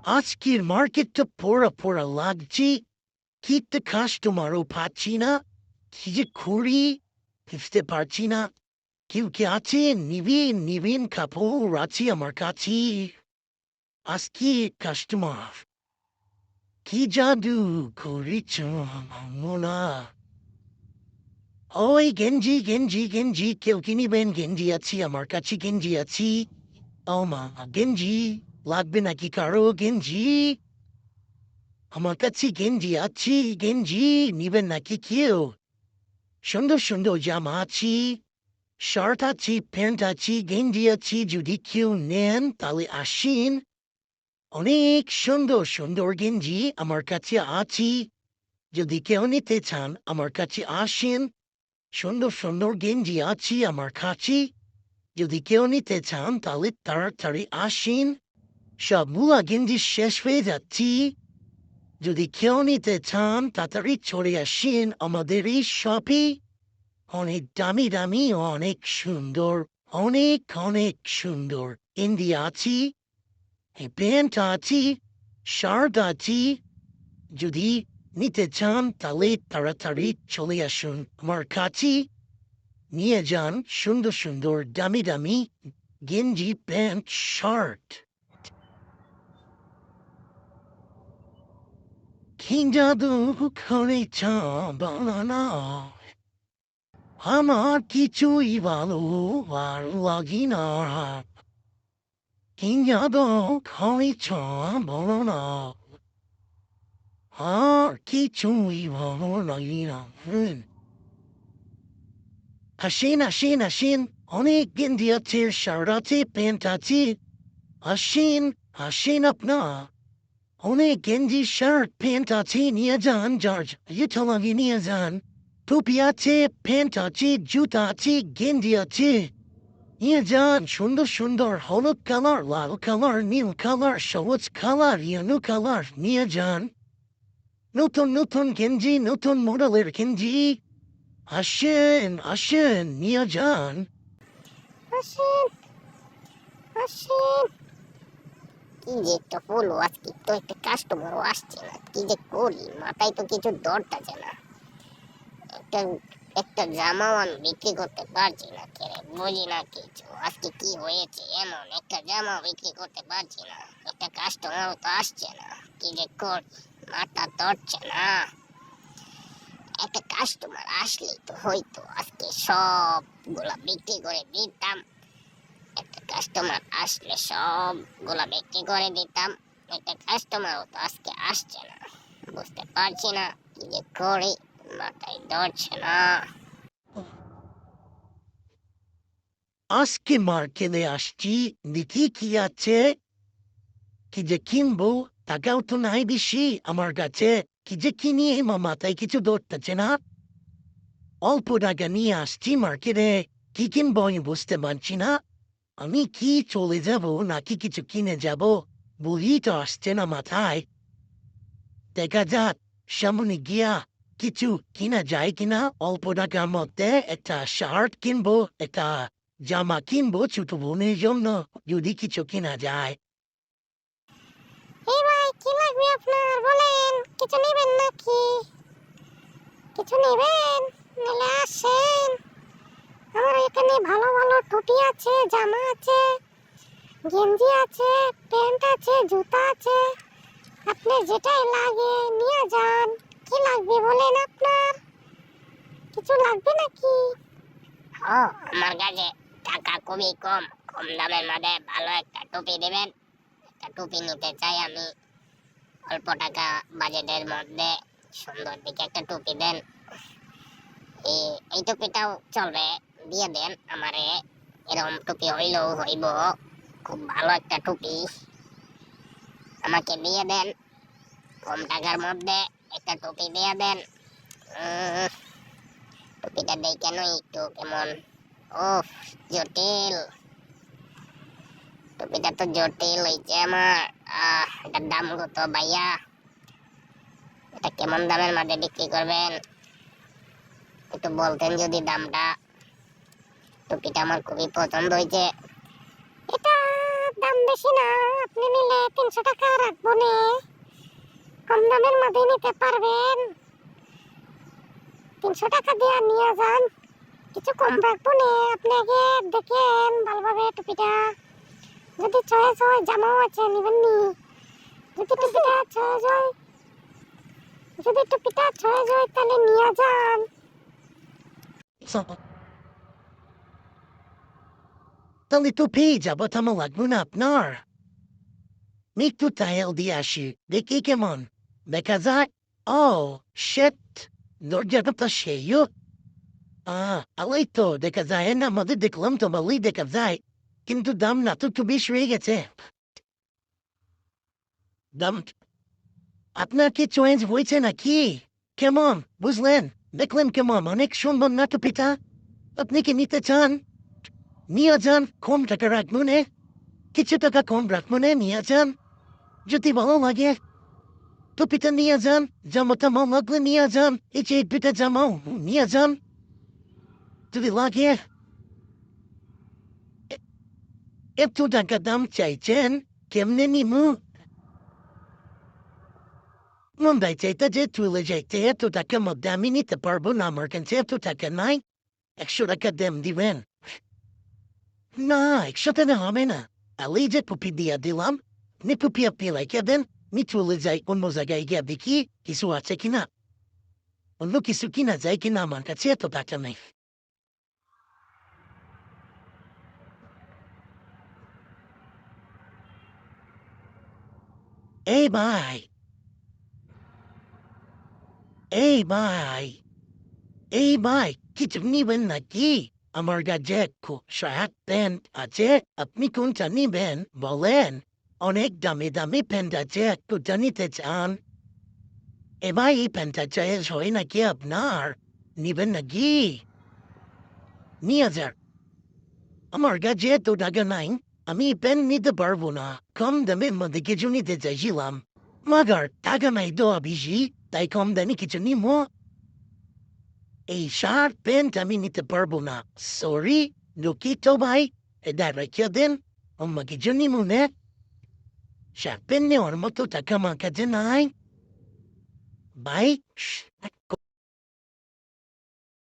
আজকের মার্কেটটা পোড়া পোড়া লাগছে। কিনতে কাস্টমারও পাচ্ছি না। কি যে করি বুঝতে পারছি না। কেউ কি আছে? নিবেন কাপড় আছে আমার কাছে। আজকে কাস্টমার কি জাদু করেছ মোনা। ওই গেঞ্জি কেউ কি নিবেন? গেঞ্জি আছি আমার কাছে, গেঞ্জি আছি। ও মা, গেঞ্জি লাগবে নাকি কারো? গেঞ্জি আমার কাছে গেঞ্জি আছি, গেঞ্জি নিবেন নাকি কেউ? সুন্দর সুন্দর জামা আছি, শার্ট আছি, প্যান্ট আছি, গেঞ্জি আছি। যদি কেউ নেন তাহলে আসেন। অনেক সুন্দর সুন্দর গেঞ্জি আমার কাছে আছি। যদি কেউ নিতে চান আমার কাছে আসেন। সুন্দর সুন্দর গেঞ্জি আছি আমার কাছে। যদি কেউ নিতে চান তাহলে তাড়াতাড়ি আসেন। সবগুলা গেঞ্জি শেষ হয়ে যাচ্ছি। যদি কেউ নিতে চান তাড়াতাড়ি চলে আসেন আমাদের এই শপে। অনেক দামি দামি, অনেক সুন্দর, অনেক অনেক সুন্দর গেঞ্জি আছি, প্যান্ট আছি, শার্ট আছি। যদি নিতে চান তাহলে তাড়াতাড়ি চলে আসুন আমার কাছে। নিয়ে যান সুন্দর সুন্দর দামি দামি গেঞ্জি, প্যান্ট, শার্ট। কি জাদু করেছ বানানা, আমার কিছুই ভালো আর লাগে না। কি জাদু করেছ বলো না, আর কিছুই ভালো লাগে না। আসেন, অনেক গেঞ্জি আছে, শার্ট আছে, প্যান্ট আছে। আসেন আপনার। অনেক গেঞ্জি, শার্ট, প্যান্ট আছে, নিয়ে যান। জর্জ এটা লাগিয়ে নিয়ে যান। টুপি আছে, প্যান্ট আছে, জুতা আছে, গেঞ্জি আছে। নিয়ে যান সুন্দর সুন্দর হলুদ কালার, লাল কালার, নীল কালার, সবুজ কালার, ইয়েলো কালার। নিয়ে যান নতুন নতুন গেঞ্জি, নতুন মডেলের গেঞ্জি। আসেন নিয়ে যান। আসেন আসেন। কি যে একটা হলো আজকে, তো একটা কাস্টমারও আসছে না। কি যে করি, মাথায় তো কিছু ধরতেছে না। একটা একটা জামাও আমি বিক্রি করতে পারছি না, কেরে বুঝি না কিছু। আজকে কি হয়েছে এমন, একটা জামাও বিক্রি করতে পারছি না। একটা কাস্টমারও তো আসছে না। কি যে করি, মাথা ধরছে না। একটা কাস্টমার আসলেই তো হয়তো আজকে সবগুলা বিক্রি করে দিতাম। একটা কাস্টমার আসলে সবগুলা বিক্রি করে দিতাম। একটা কাস্টমারও তো আজকে আসছে না। বুঝতে পারছি না কি যে করি, মাথায় ধরছে না। আজকে মার্কেটে আসছি, দেখি কি আছে। কি যে কিনবো, টাকাও তো নাই বেশি আমার কাছে। কি যে কিনি আমার মাথায় কিছু ধরতেছে না। অল্প টাকা নিয়ে আসছি মার্কেটে, কি কিনবো আমি বুঝতে পারছি না। আমি কি চলে যাব নাকি কিছু কিনে যাব, বুঝি তো আসছে না মাথায়। দেখা যাক সামনে গিয়া কিছু কিনা যায় কিনা। অল্প টাকার মধ্যে একটা শার্ট কিনবো, একটা জামা কিনবো ছোট বোনের জন্য, যদি কিছু কিনা যায়। এই ভাই, কি লাগবে আপনার বলেন? কিছু নেবেন নাকি? কিছু নেবেন? নিলে আসেন। আমার এখানে ভালো ভালো টুপি আছে, জামা আছে, গেঞ্জি আছে, প্যান্ট আছে, জুতা আছে। আপনার যেটাই লাগে নিয়ে যান। কি লাগবে বলেন আপনার? কিছু লাগবে নাকি? আমার কাছে টাকা খুবই কম, কম দামের মধ্যে ভালো একটা টুপি দেবেন। একটা টুপি নিতে চাই আমি, অল্প টাকা বাজেটের মধ্যে। সুন্দর দিকে একটা টুপি দেন। এই টুপিটাও চলবে, দিয়ে দেন আমারে। এরকম টুপি হইলেও হইব, খুব ভালো একটা টুপি আমাকে দিয়ে দেন। কম টাকার মধ্যে একটা টুপি দিয়ে দেন। টুপিটা দেই কেন একটু কেমন, ও জটিল। টুপিটা তো জটিল হয়েছে আমার। এটার দাম কত ভাইয়া? এটা কেমন দামের মধ্যে বিক্রি করবেন? একটু বলতেন যদি দামটা। টুপিটা আমার খুবই পছন্দ হয়েছে। এটা দাম বেশি না, আপনি নিলে 300 টাকা রাখবো নে, কম দামের মধ্যে নিতে পারবেন। 300 টাকা দিয়ে নিয়ে যান, কিছু কম রাখবো নে। আপনি আগে দেখেন ভালোভাবে টুপিটা, যদি চয়েস হয় জামাও আছে নিবেন নি। যদি টুপিটা চয়েস হয়, তাহলে নিয়ে যান। তাহলে তো পেয়ে যাবো, থামা লাগবো না আপনার। একটু টাইল দিয়ে আসি, দেখি কেমন দেখা যায়। ও শেট, দরজাটা তো সেও। আলাই তো দেখা যায় না, আমাদের দেখলাম তো ভালোই দেখা যায়, কিন্তু দাম না তো একটু বেশি হয়ে গেছে। দাম আপনার কি চয়েস হয়েছে নাকি? কেমন বুঝলেন? দেখলেন কেমন অনেক সুন্দর না টুপিটা? আপনি কি নিতে চান? নিয়ে যান, কম টাকা রাখবো নে, কিছু টাকা কম রাখবো নে, নিয়ে যান। যদি ভালো লাগে টুপিটা নিয়ে যান, জামাটা ভালো লাগলে নিয়ে যান, এই যে দুটা জামাও নিয়ে যান যদি লাগে। এত টাকা দাম চাইছেন, কেমনে নিমু? মুম্বাই চাইতে যে তুলে যাইতে এত টাকার মধ্যে আমি নিতে পারবো না, আমার কাছে এত টাকা নাই। 100 টাকা দাম দিবেন? না, 100 টাকা হবে না। আলি যে টুপি দিয়ে দিলাম, আপনি টুপি আপনি রেখে দেন, আমি চলে যাই অন্য জায়গায় গিয়ে দেখি কিছু আছে কিনা। অন্য কিছু কিনা যায় কিনা, আমার কাছে এত টাকা নেই। এই ভাই, এই ভাই, এই ভাই, কিছু নিবেন নাকি? আমার কাছে শার্ট প্যান্ট আছে, আপনি কোনটা নিবেন বলেন? অনেক দামি দামি প্যান্ট আছে, কোনটা নিতে চান? এ ভাই, এই প্যান্টটা চয়েস হয় নাকি আপনার? নিবেন নাকি? নিয়ে যান। আমার কাছে এত টাকা নাই, আমি প্যান্ট নিতে পারবো না। কম দামের মধ্যে কিছু নিতে চাইছিলাম, মাগার টাকা নাই তো বেশি, তাই কম দামি কিছু নিবো। এই শার্ট প্যান্ট আমি নিতে পারবো না, সরি, দুঃখিত ভাই। এটা রেখে দেন, আমাকে জন্য মনে শার্ট প্যান্ট নেওয়ার মতো টাকা আমার কাছে নাই ভাই।